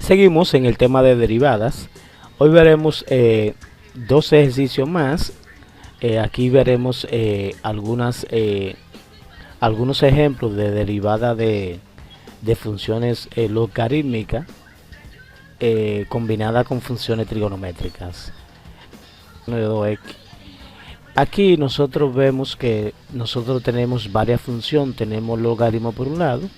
Seguimos en el tema de derivadas. Hoy veremos dos ejercicios más. Aquí veremos algunos ejemplos de derivada de funciones logarítmicas combinada con funciones trigonométricas de 2x. Aquí nosotros vemos que nosotros tenemos varias funciones. Tenemos logaritmo por un lado,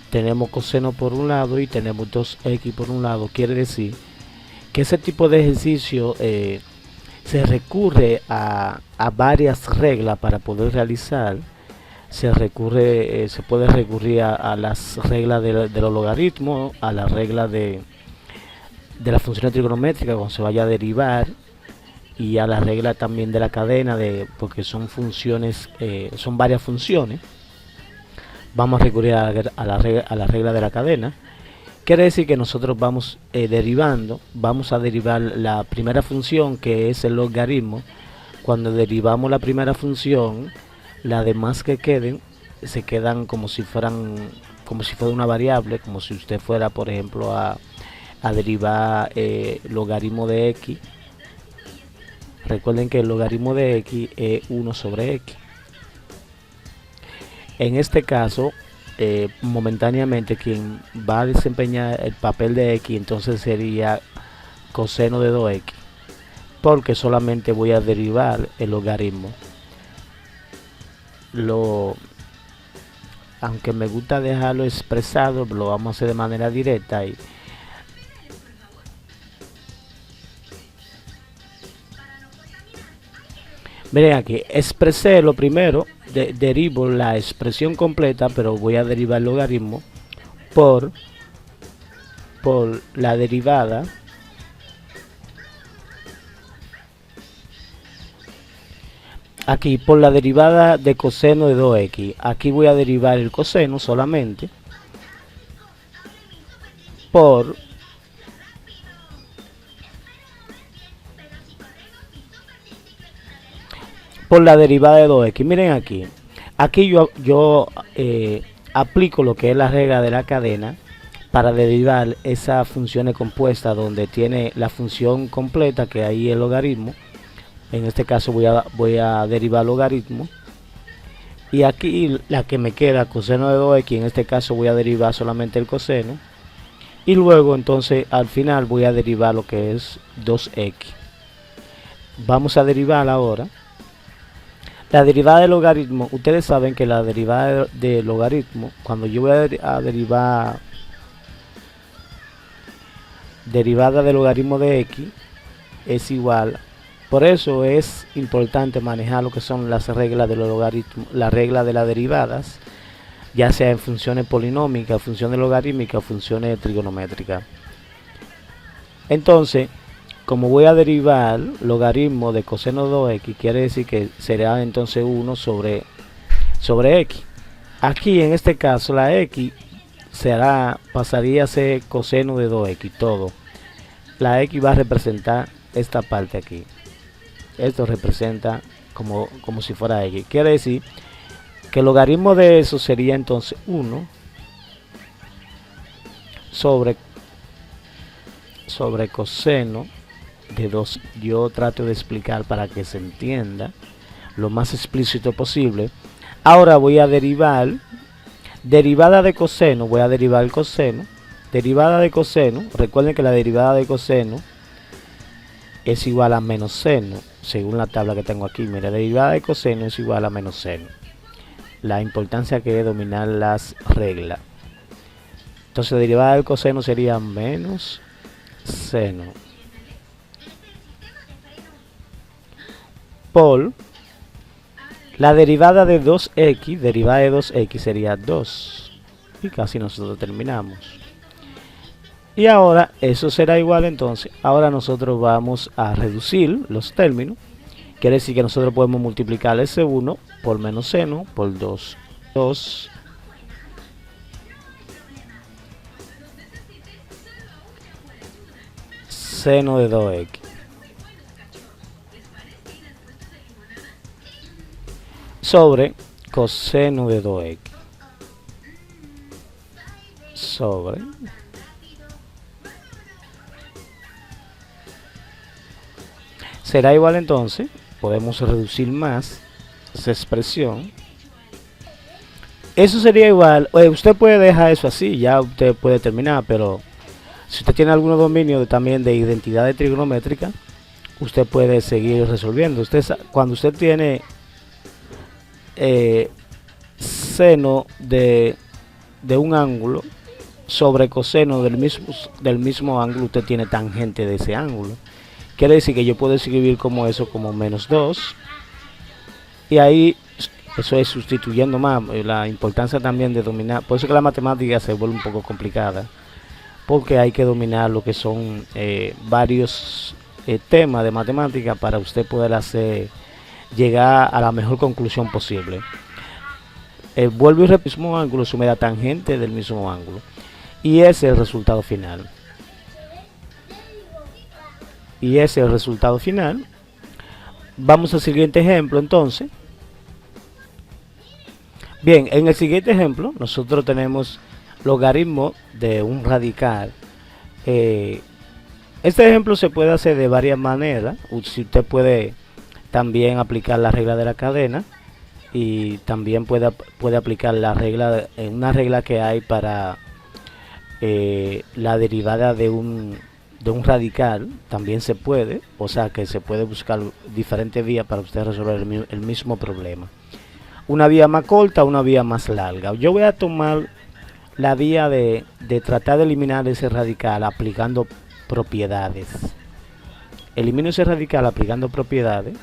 tenemos coseno por un lado y tenemos 2x por un lado. Quiere decir que ese tipo de ejercicio se recurre a varias reglas para poder realizar. Se puede recurrir a las reglas de los logaritmos, a las reglas de las funciones trigonométricas cuando se vaya a derivar, y a la regla también de la cadena, porque son funciones, son varias funciones. Vamos a recurrir a la regla de la cadena. Quiere decir que nosotros vamos derivando, vamos a derivar la primera función, que es el logaritmo. Cuando derivamos la primera función, las demás que queden se quedan como si fuera una variable, como si usted fuera, por ejemplo, a derivar logaritmo de x. Recuerden que el logaritmo de x es 1 sobre x. En este caso, momentáneamente quien va a desempeñar el papel de x entonces sería coseno de 2x, porque solamente voy a derivar el logaritmo. Aunque me gusta dejarlo expresado, lo vamos a hacer de manera directa. Miren aquí, expresé lo primero, derivo la expresión completa, pero voy a derivar el logaritmo por la derivada aquí, por la derivada de coseno de 2x. Aquí voy a derivar el coseno solamente por la derivada de 2x. Miren aquí yo aplico lo que es la regla de la cadena para derivar esas funciones compuestas, donde tiene la función completa, que ahí es el logaritmo. En este caso voy a derivar logaritmo, y aquí la que me queda, coseno de 2x, en este caso voy a derivar solamente el coseno, y luego entonces al final voy a derivar lo que es 2x. Vamos a derivar ahora la derivada de logaritmo. Ustedes saben que la derivada de logaritmo, cuando yo voy a derivar derivada de logaritmo de x, es igual. Por eso es importante manejar lo que son las reglas de los logaritmos, la regla de las derivadas, ya sea en funciones polinómicas, funciones logarítmicas, funciones trigonométricas. Entonces, como voy a derivar logaritmo de coseno de 2x, quiere decir que será entonces 1 sobre x. Aquí en este caso la x pasaría a ser coseno de 2x todo. La x va a representar esta parte aquí. Esto representa como si fuera x. Quiere decir que el logaritmo de eso sería entonces 1 sobre coseno de 2. Yo trato de explicar para que se entienda lo más explícito posible. Ahora voy a derivar derivada de coseno, voy a derivar el coseno. Derivada de coseno, recuerden que la derivada de coseno es igual a menos seno, según la tabla que tengo aquí. Mira, derivada de coseno es igual a menos seno. La importancia que es dominar las reglas. Entonces derivada del coseno sería menos seno por la derivada de 2x. Derivada de 2x sería 2, y casi nosotros terminamos. Y ahora eso será igual. Entonces ahora nosotros vamos a reducir los términos. Quiere decir que nosotros podemos multiplicar ese 1 por menos seno por 2. 2 seno de 2x sobre coseno de 2x sobre será igual entonces, podemos reducir más esa expresión. Eso sería igual, usted puede dejar eso así, ya usted puede terminar, pero si usted tiene algún dominio también de identidades trigonométricas, usted puede seguir resolviendo. Cuando usted tiene seno de un ángulo sobre coseno del mismo ángulo, usted tiene tangente de ese ángulo. Quiere decir que yo puedo escribir como eso, como -2, y ahí eso es sustituyendo más. La importancia también de dominar, por eso que la matemática se vuelve un poco complicada, porque hay que dominar lo que son varios temas de matemática para usted poder llegar a la mejor conclusión posible. Vuelvo y repito, el mismo ángulo sume la tangente del mismo ángulo, y ese es el resultado final. Vamos al siguiente ejemplo entonces. Bien, en el siguiente ejemplo nosotros tenemos logaritmo de un radical. Este ejemplo se puede hacer de varias maneras. Si usted puede también aplicar la regla de la cadena, y también puede aplicar una regla que hay para la derivada de un radical, también se puede. O sea que se puede buscar diferentes vías para usted resolver el mismo problema. Una vía más corta, una vía más larga. Yo voy a tomar la vía de tratar de eliminar ese radical aplicando propiedades. Elimino ese radical aplicando propiedades.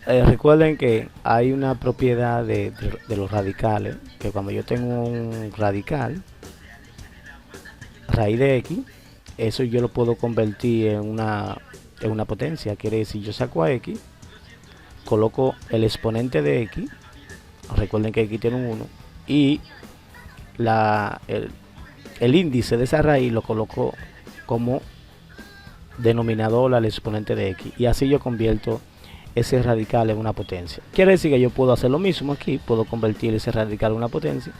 Recuerden que hay una propiedad de los radicales, que cuando yo tengo un radical, raíz de x, eso yo lo puedo convertir en una potencia. Quiere decir, yo saco a x, coloco el exponente de x, recuerden que x tiene un 1, y el índice de esa raíz lo coloco como denominador al exponente de x, y así yo convierto ese radical en una potencia. Quiere decir que yo puedo hacer lo mismo aquí, puedo convertir ese radical en una potencia.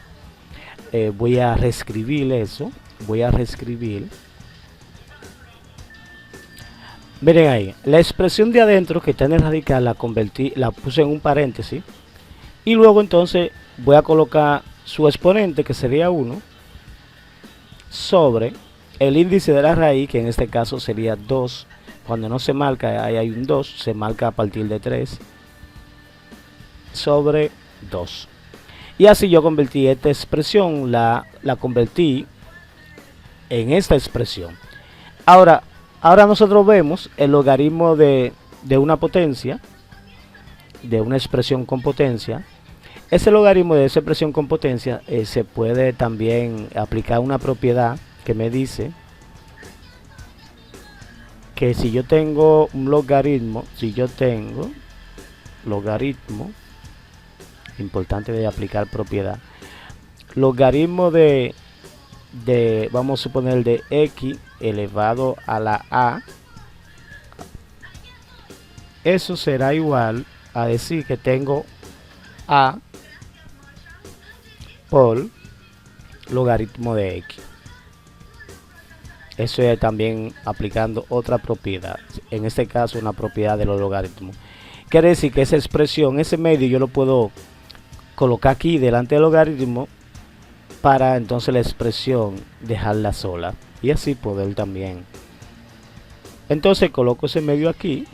Voy a reescribir eso, miren ahí, la expresión de adentro que está en el radical la puse en un paréntesis, y luego entonces voy a colocar su exponente, que sería 1, sobre el índice de la raíz, que en este caso sería 2. Cuando no se marca, ahí hay un 2, se marca a partir de 3, sobre 2. Y así yo convertí esta expresión, la convertí en esta expresión. Ahora nosotros vemos el logaritmo de una potencia, de una expresión con potencia. Ese logaritmo de esa expresión con potencia se puede también aplicar una propiedad que me dice que si yo tengo un logaritmo, importante de aplicar propiedad, logaritmo de vamos a suponer de x elevado a la a, eso será igual a decir que tengo a por logaritmo de x. Eso es también aplicando otra propiedad, en este caso una propiedad de los logaritmos. Quiere decir que esa expresión, ese medio, yo lo puedo colocar aquí delante del logaritmo, para entonces la expresión dejarla sola, y así poder también. Entonces coloco ese medio aquí.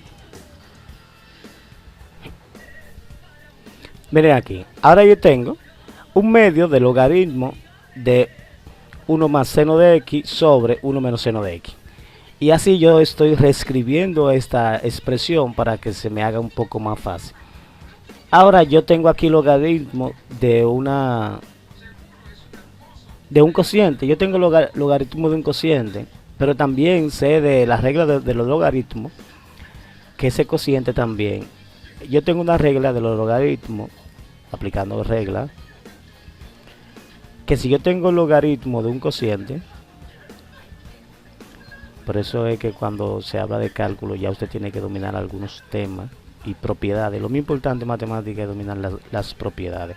Miren aquí, ahora yo tengo un medio de logaritmo de 1 más seno de x sobre 1 menos seno de x. Y así yo estoy reescribiendo esta expresión para que se me haga un poco más fácil. Ahora yo tengo aquí logaritmo de un cociente. Yo tengo logaritmo de un cociente, pero también sé de la regla de los logaritmos, que ese cociente también. Yo tengo una regla de los logaritmos, aplicando regla, que si yo tengo el logaritmo de un cociente, por eso es que cuando se habla de cálculo ya usted tiene que dominar algunos temas y propiedades. Lo más importante en matemática es dominar las propiedades.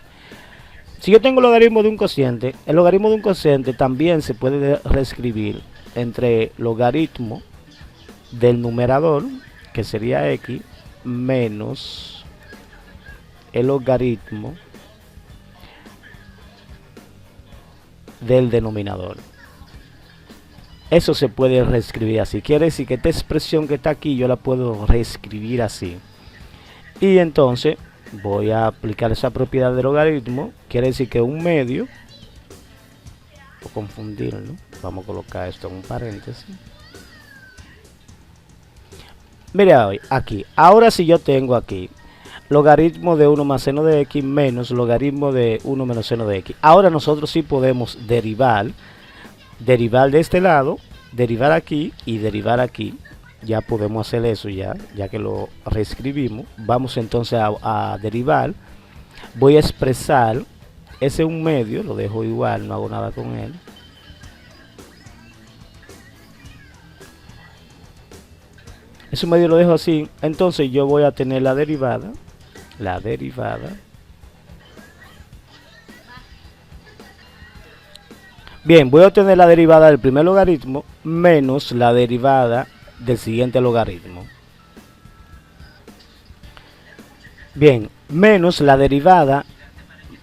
Si yo tengo el logaritmo de un cociente, el logaritmo de un cociente también se puede reescribir entre logaritmo del numerador, que sería x, menos el logaritmo del denominador. Eso se puede reescribir así. Quiere decir que esta expresión que está aquí yo la puedo reescribir así. Y entonces voy a aplicar esa propiedad de logaritmo. Quiere decir que un medio, o confundirlo, vamos a colocar esto en un paréntesis. Mira hoy, aquí. Ahora si yo tengo aquí logaritmo de 1 más seno de x menos logaritmo de 1 menos seno de x. Ahora nosotros sí podemos derivar de este lado, derivar aquí y derivar aquí. Ya podemos hacer eso ya que lo reescribimos. Vamos entonces a derivar. Voy a expresar ese 1/2, lo dejo igual, no hago nada con él. Ese 1/2 lo dejo así. Entonces yo voy a tener la derivada. Bien, voy a obtener la derivada del primer logaritmo menos la derivada del siguiente logaritmo. Bien, menos la derivada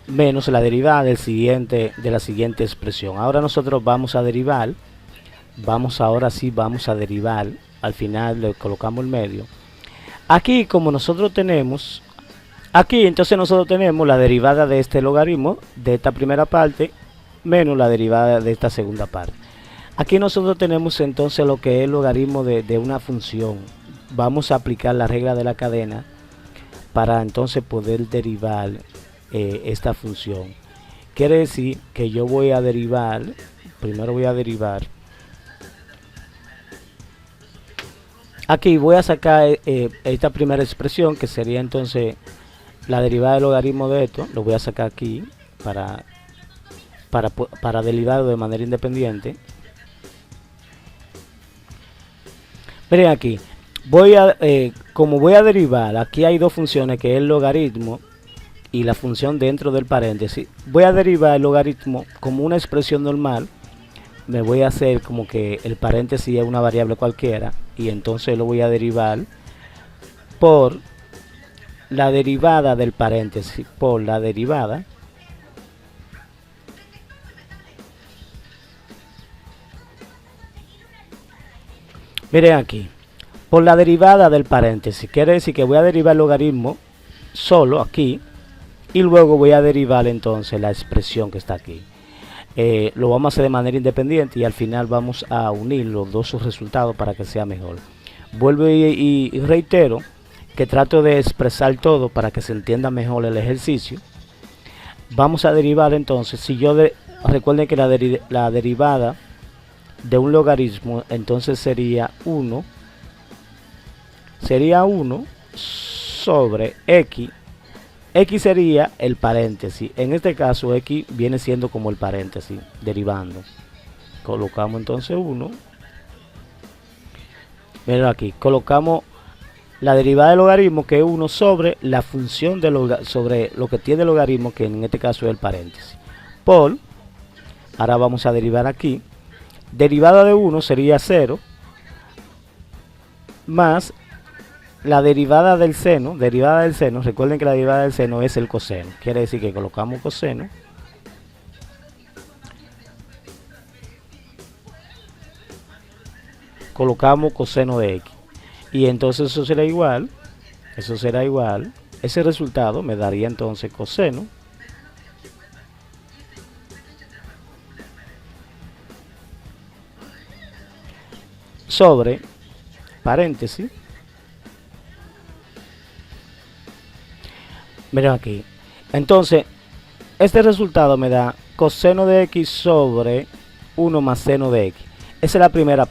del siguiente, de la siguiente expresión. Ahora nosotros vamos a derivar. Vamos a derivar. Al final le colocamos el medio. Aquí como nosotros tenemos, entonces nosotros tenemos la derivada de este logaritmo, de esta primera parte, menos la derivada de esta segunda parte. Aquí nosotros tenemos entonces lo que es el logaritmo de una función. Vamos a aplicar la regla de la cadena para entonces poder derivar esta función. Quiere decir que yo voy a derivar, primero voy a derivar. Aquí voy a sacar esta primera expresión, que sería entonces la derivada del logaritmo de esto. Lo voy a sacar aquí para derivarlo de manera independiente. Miren aquí, como voy a derivar, aquí hay dos funciones, que es el logaritmo y la función dentro del paréntesis. Voy a derivar el logaritmo como una expresión normal. Me voy a hacer como que el paréntesis es una variable cualquiera, y entonces lo voy a derivar por la derivada del paréntesis, por la derivada miren aquí, por la derivada del paréntesis. Quiere decir que voy a derivar el logaritmo solo aquí, y luego voy a derivar entonces la expresión que está aquí. Lo vamos a hacer de manera independiente y al final vamos a unir los dos resultados para que sea mejor. Vuelvo y reitero que trato de expresar todo para que se entienda mejor el ejercicio. Vamos a derivar entonces, recuerden que la derivada de un logaritmo entonces sería 1 sobre x. X sería el paréntesis. En este caso X viene siendo como el paréntesis, derivando. Colocamos entonces 1. Miren aquí, colocamos la derivada del logaritmo, que es 1 sobre la función sobre lo que tiene el logaritmo, que en este caso es el paréntesis. Ahora vamos a derivar aquí. Derivada de 1 sería 0, más la derivada del seno, recuerden que la derivada del seno es el coseno. Quiere decir que colocamos coseno. Colocamos coseno de x. Y entonces eso será igual. Ese resultado me daría entonces coseno sobre paréntesis. Miren aquí. Entonces, este resultado me da coseno de x sobre 1 más seno de x. Esa es la primera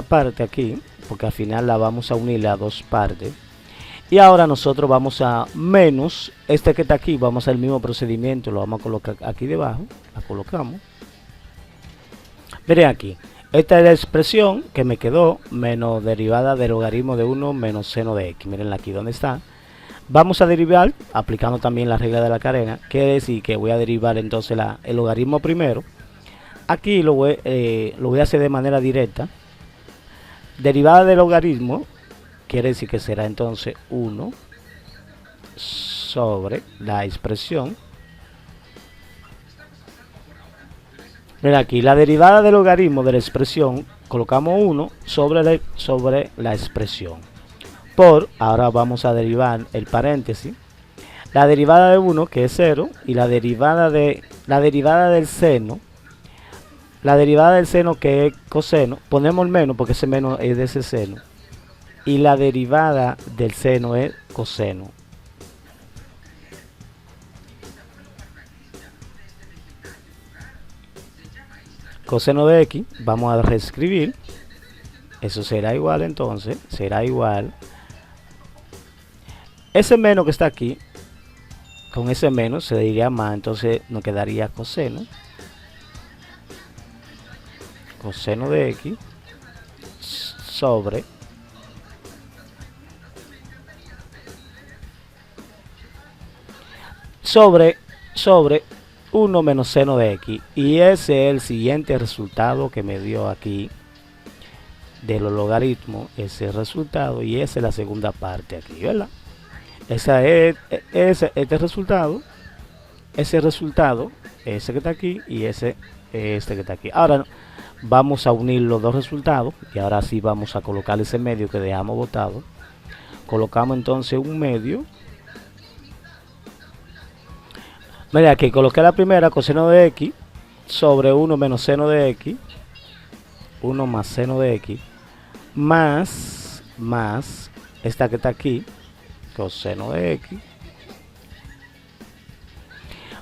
parte. Aquí, porque al final la vamos a unir a dos partes. Y ahora nosotros vamos a menos este que está aquí. Vamos a hacer el mismo procedimiento. Lo vamos a colocar aquí debajo. La colocamos. Miren aquí. Esta es la expresión que me quedó, menos derivada del logaritmo de 1 menos seno de x. Miren aquí donde está. Vamos a derivar, aplicando también la regla de la cadena. Quiere decir que voy a derivar entonces el logaritmo primero. Aquí lo voy a hacer de manera directa. derivada del logaritmo quiere decir que será entonces 1 sobre la expresión. Mira aquí, la derivada del logaritmo de la expresión, colocamos 1 sobre la expresión. Ahora vamos a derivar el paréntesis. La derivada de 1, que es 0, y la derivada del seno. La derivada del seno, que es coseno, ponemos el menos porque ese menos es de ese seno. Y la derivada del seno es coseno. Coseno de x, vamos a reescribir. Eso será igual entonces, será igual. Ese menos que está aquí, con ese menos se diría más, entonces nos quedaría coseno. Coseno de x sobre sobre 1 menos seno de x. Y ese es el siguiente resultado que me dio aquí de los logaritmos, ese resultado, y esa es la segunda parte aquí, ¿verdad? Esa es este resultado, ese que está aquí y este que está aquí. Ahora vamos a unir los dos resultados y ahora sí vamos a colocar ese medio que dejamos botado. Colocamos entonces un medio. Mira, aquí coloqué la primera, coseno de x sobre 1 menos seno de x, 1 más seno de x, más esta que está aquí, coseno de x.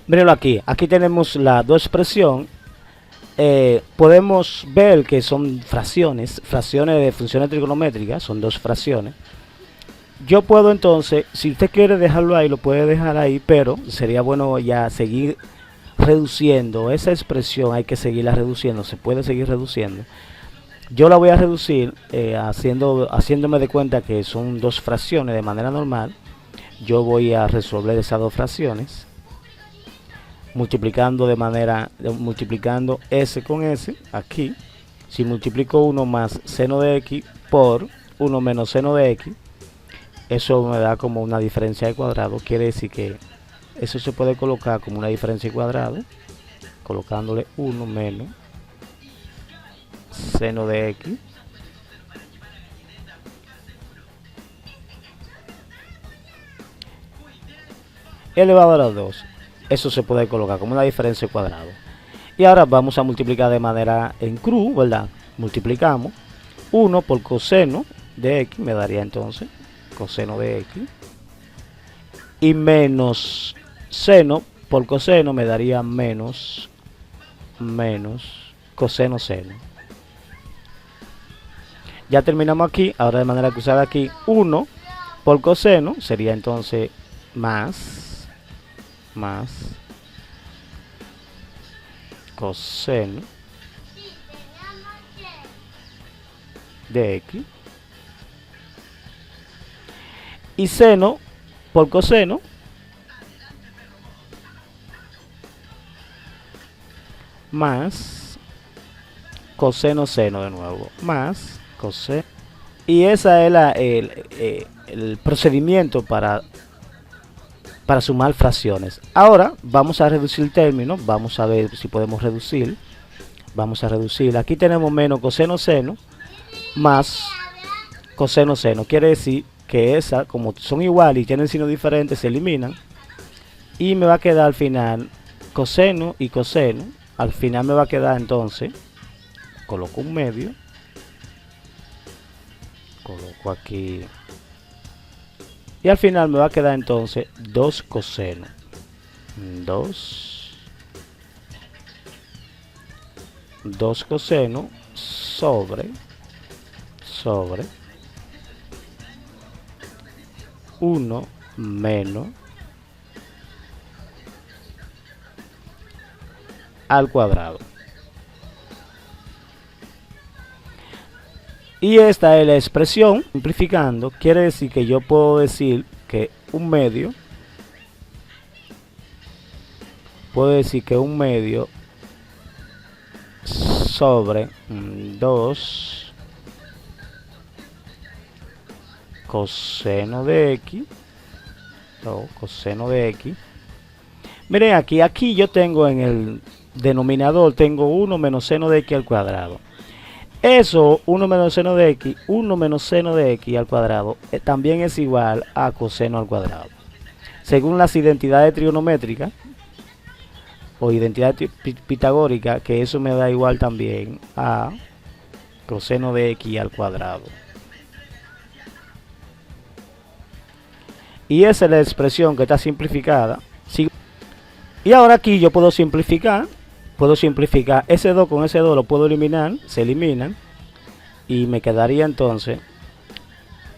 Mírenlo aquí, aquí tenemos las dos expresiones. Podemos ver que son fracciones de funciones trigonométricas, son dos fracciones. Yo puedo entonces, si usted quiere dejarlo ahí, lo puede dejar ahí, pero sería bueno ya seguir reduciendo esa expresión, hay que seguirla reduciendo, se puede seguir reduciendo. Yo la voy a reducir haciéndome de cuenta que son dos fracciones de manera normal. Yo voy a resolver esas dos fracciones multiplicando multiplicando s con s aquí. Si multiplico 1 más seno de x por 1 menos seno de x, eso me da como una diferencia de cuadrado. Quiere decir que eso se puede colocar como una diferencia de cuadrado, colocándole 1 menos seno de x elevado a la 2. Eso se puede colocar como una diferencia de cuadrado. Y ahora vamos a multiplicar de manera en cruz, ¿verdad? Multiplicamos 1 por coseno de x, me daría entonces coseno de x, y menos seno por coseno me daría menos coseno seno. Ya terminamos aquí. Ahora de manera cruzada aquí, 1 por coseno sería entonces más coseno de x, y seno por coseno más coseno seno de nuevo, más coseno. Y esa es el procedimiento para sumar fracciones. Ahora vamos a reducir el término, vamos a ver si podemos reducir. Vamos a reducir, aquí tenemos menos coseno seno más coseno seno. Quiere decir que esa, como son iguales y tienen signos diferentes, se eliminan. Y me va a quedar al final coseno y coseno. Al final me va a quedar entonces, coloco un medio, coloco aquí, y al final me va a quedar entonces 2 coseno. 2 coseno sobre 1 menos al cuadrado. Y esta es la expresión. Simplificando, quiere decir que yo puedo decir que un medio, sobre 2 coseno de x, o coseno de x. Miren aquí yo tengo en el denominador, tengo 1 menos seno de x al cuadrado. Eso, 1 menos seno de x, 1 menos seno de x al cuadrado, también es igual a coseno al cuadrado. Según las identidades trigonométricas, o identidad pitagórica, que eso me da igual también a coseno de x al cuadrado. Y esa es la expresión que está simplificada. Y ahora aquí yo puedo simplificar ese 2 con ese 2, lo puedo eliminar, se eliminan, y me quedaría entonces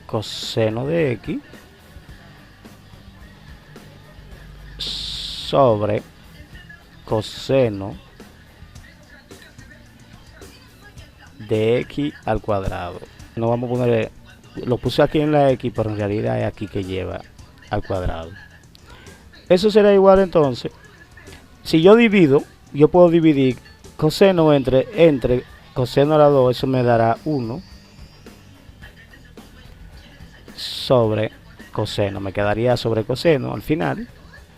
coseno de x sobre coseno de x al cuadrado. No vamos a poner, lo puse aquí en la x, pero en realidad es aquí que lleva al cuadrado. Eso será igual entonces, si yo divido, yo puedo dividir coseno entre coseno a la 2, eso me dará 1 sobre coseno, me quedaría sobre coseno al final,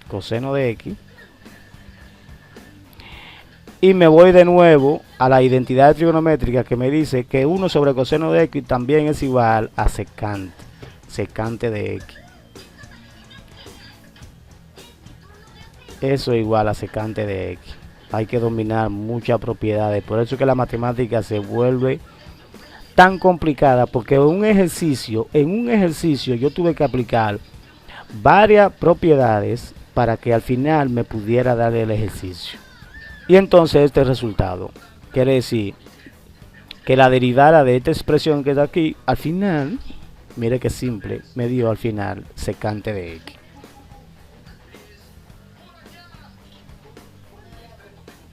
coseno de x. Y me voy de nuevo a la identidad trigonométrica que me dice que 1 sobre coseno de x también es igual a secante de x. Eso es igual a secante de x. Hay que dominar muchas propiedades. Por eso es que la matemática se vuelve tan complicada, porque en un ejercicio yo tuve que aplicar varias propiedades para que al final me pudiera dar el ejercicio. Y entonces este resultado quiere decir que la derivada de esta expresión que está aquí, al final, mire que simple, me dio al final secante de x.